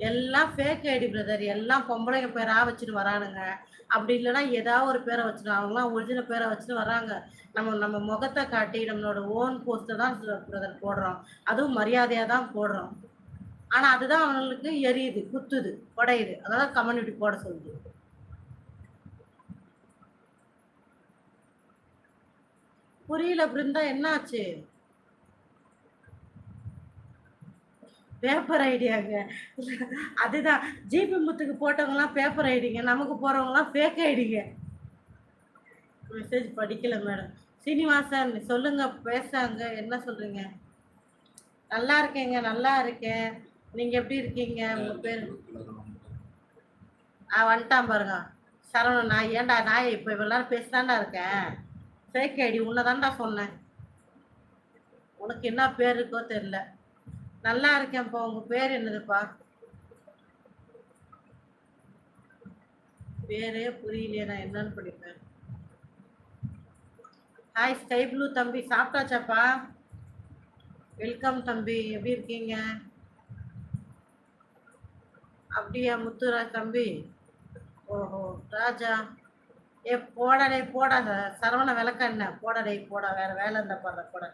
எல்லாம் fake ID brother. எல்லாம் பொம்பளைங்க பேரா வச்சுட்டு வரானுங்க. அப்படி இல்லன்னா ஏதாவது ஒரு பேர வச்சுட்டு அவங்கலாம் ஒரிஜினல் பேர வச்சுட்டு வராங்க. நம்ம நம்ம முகத்த காட்டி நம்மளோட ஓன் போஸ்ட்ட தான் பிரதர் போடுறோம். அதுவும் மரியாதையா தான் போடுறோம். ஆனா அதுதான் அவங்களுக்கு எரியுது, குத்துது, உடையுது. அதான் கம்யூனிட்டி போட சொல்லுது. புரியல பிருந்தா என்னாச்சு? பேப்பர் ஐடியாங்க. அதுதான் ஜிபி முத்துக்கு போட்டவங்கலாம் பேப்பர் ஐடிங்க. நமக்கு போறவங்கலாம் ஃபேக் ஐடிங்க. மெசேஜ் படிக்கல மேடம். சீனிவாசன் சொல்லுங்க பேசாங்க. என்ன சொல்றீங்க? நல்லா இருக்கேங்க, நல்லா இருக்கேன். நீங்க எப்படி இருக்கீங்க? உங்க பேரு? வந்துட்டான் பாருங்க. சரவணன் நான் ஏன்டா நான் இப்ப இவ்வளவு நேரம் பேசிதான்டா இருக்கேன். ஃபேக் ஐடி உன்னதான்டா சொன்னேன். உனக்கு என்ன பேர் இருக்கோ தெரியல. நல்லா இருக்கேன்ப்பா. உங்க பேர் என்னதுப்பா? பேரே புரியலையே, நான் என்னன்னு படிப்பேன். ஹாய் ஸ்கை ப்ளூ தம்பி, சாப்பிட்டாச்சாப்பா? வெல்கம் தம்பி, எப்படி இருக்கீங்க? அப்படியா முத்துராஜ் தம்பி? ஓஹோ ராஜா. ஏ போடா போடா, சரவண விளக்க என்ன போடா போடா, வேற வேலை இருந்தா பாடுற போடா.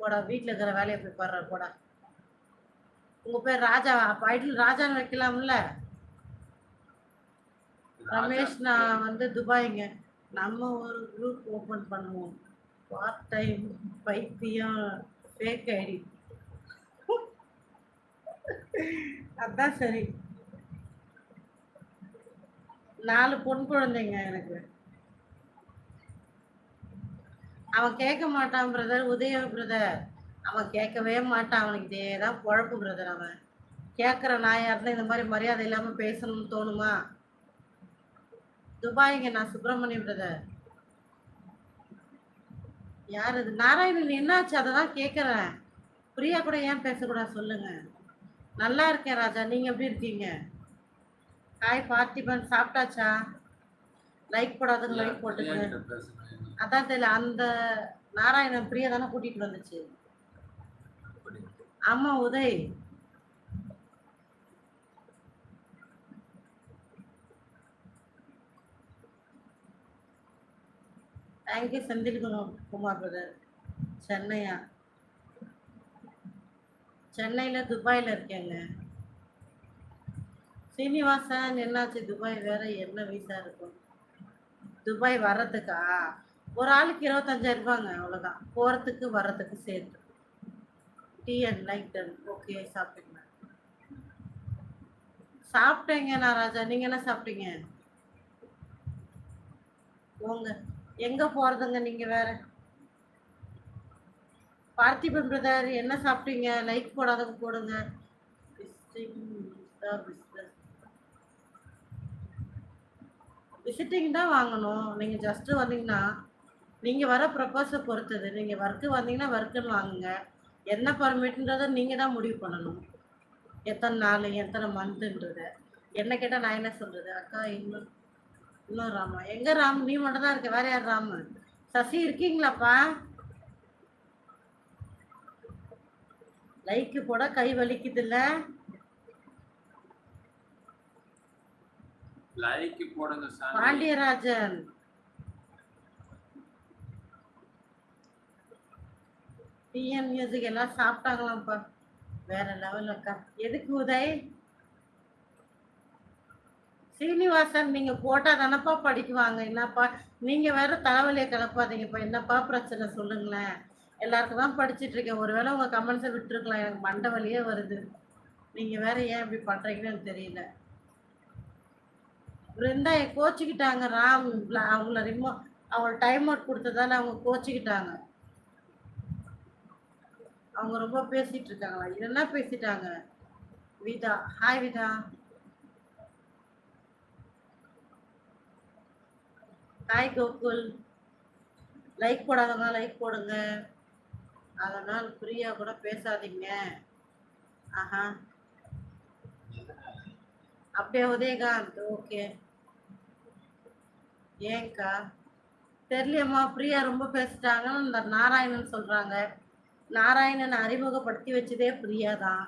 போடா வீட்டில் இருக்கிற வேலையை போய் பாடுற போடா. உங்க பேர் ராஜா, அப்ப ஐடியில் ராஜான்னு வைக்கலாம்ல? ரமேஷ், நான் வந்து துபாய்ங்க. நம்ம ஒரு குரூப் ஓபன் பண்ணுவோம். பார்ட் டைம் பைத்தியம் ஃபேக் ஐடி. அதான் சரி. 4 பொன் குழந்தைங்க எனக்கு. அவன் கேட்க மாட்டான் பிரதர், உதய பிரதர். அவன் கேட்கவே மாட்டான். அவனுக்கு இதேதான் பொழப்பு பிரதர். அவன் கேட்குற நாயா இருந்தா இந்த மாதிரி மரியாதை இல்லாம பேசணும்னு தோணுமா? துபாய்ங்க, நான் சுப்பிரமணியம் பிரதர். யார் அது? நாராயணன் என்னாச்சு? அதை தான் கேட்குறேன். பிரியா கூட ஏன் பேசக்கூடாது சொல்லுங்க. நல்லா இருக்கேன் ராஜா, நீங்க எப்படி இருக்கீங்க? ஹாய் பார்த்திபன், சாப்பிட்டாச்சா? லைக் போடாதவங்க லைக் போட்டுங்க. அதான் தெரியல, அந்த நாராயணன் பிரியா தானே கூட்டிட்டு வந்துச்சு. ஆமா உதய். Thank you Senthil Kumar brother. சென்னையா? சென்னையில் துபாயில் இருக்கேங்க. சீனிவாசன் என்னாச்சு? துபாய் வேற என்ன வீசா இருக்கும்? துபாய் வர்றதுக்கா? ஒரு ஆளுக்கு 25,000 ரூபாங்க, அவ்வளோதான். போகிறதுக்கு வர்றதுக்கு சேர்த்து. Tea and like done. Okay சாப்பிட்டீங்க? சாப்பிட்டேங்க நான் ராஜா. நீங்கள் என்ன சாப்பிட்டீங்க? போங்க, எங்கே போகிறதுங்க நீங்கள் வேற. பார்த்திபன் பிரதர் என்ன சாப்பிட்டீங்க? லைக் போடாதவங்க போடுங்க. விசிட்டிங் தான் வாங்கணும். நீங்கள் ஜஸ்ட்டு வந்தீங்கன்னா, நீங்கள் வர ப்ரப்போஸை பொறுத்தது. நீங்கள் ஒர்க்கு வந்தீங்கன்னா ஒர்க்குன்னு வாங்குங்க. என்ன பர்மிட்ன்றதை நீங்கள் தான் முடிவு பண்ணணும். எத்தனை நாள் எத்தனை மந்த்துன்றத. என்ன கேட்டால் நான் என்ன சொல்கிறது? அக்கா இன்னும் ராமா எங்கே? ராம் நீ மட்டும் தான் இருக்க, வேற யார் ராமு? சசி இருக்கீங்களாப்பா? லைக்கு போட கை வலிக்குது இல்ல? லைக் போடுங்க சாமி. பாண்டியராஜன் டிஎன் மியூசிக் எல்லாம் சாப்பிட்டாங்களாம்ப்பா. வேற லெவல் அக்கா. எதுக்கு உதய்? சீனிவாசன் நீங்க போட்டா தானப்பா படிக்குவாங்க. என்னப்பா நீங்க வேற தலைவலியை கிளப்பாதீங்கப்பா. என்னப்பா பிரச்சனை சொல்லுங்களேன். எல்லாருக்கும் தான் படிச்சுட்டு இருக்கேன். ஒருவேளை உங்க கமெண்ட்ஸை விட்டுருக்கலாம். எனக்கு மண்டை வலியே வருது. நீங்க வேற ஏன் இப்படி பண்றீங்கன்னு எனக்கு தெரியல. பிருந்தா கோச்சிக்கிட்டாங்க. ராம் அவங்கள அவங்க டைம் அவுட் கொடுத்ததால அவங்க கோச்சிக்கிட்டாங்க. அவங்க ரொம்ப பேசிட்டு இருக்காங்களா? என்ன பேசிட்டாங்க? Vidha, hi Vidha. Hi Gokul. Like போடாதவங்க லைக் போடுங்க. அதனால் பிரியா கூட பேசாதீங்க. ஆஹா, அப்படியே உதயகாந்த். ஓகே. ஏங்கா தெரியலையம்மா. பிரியா ரொம்ப பேசிட்டாங்கன்னு இந்த நாராயணன் சொல்றாங்க. நாராயணன் அறிமுகப்படுத்தி வச்சதே பிரியா தான்.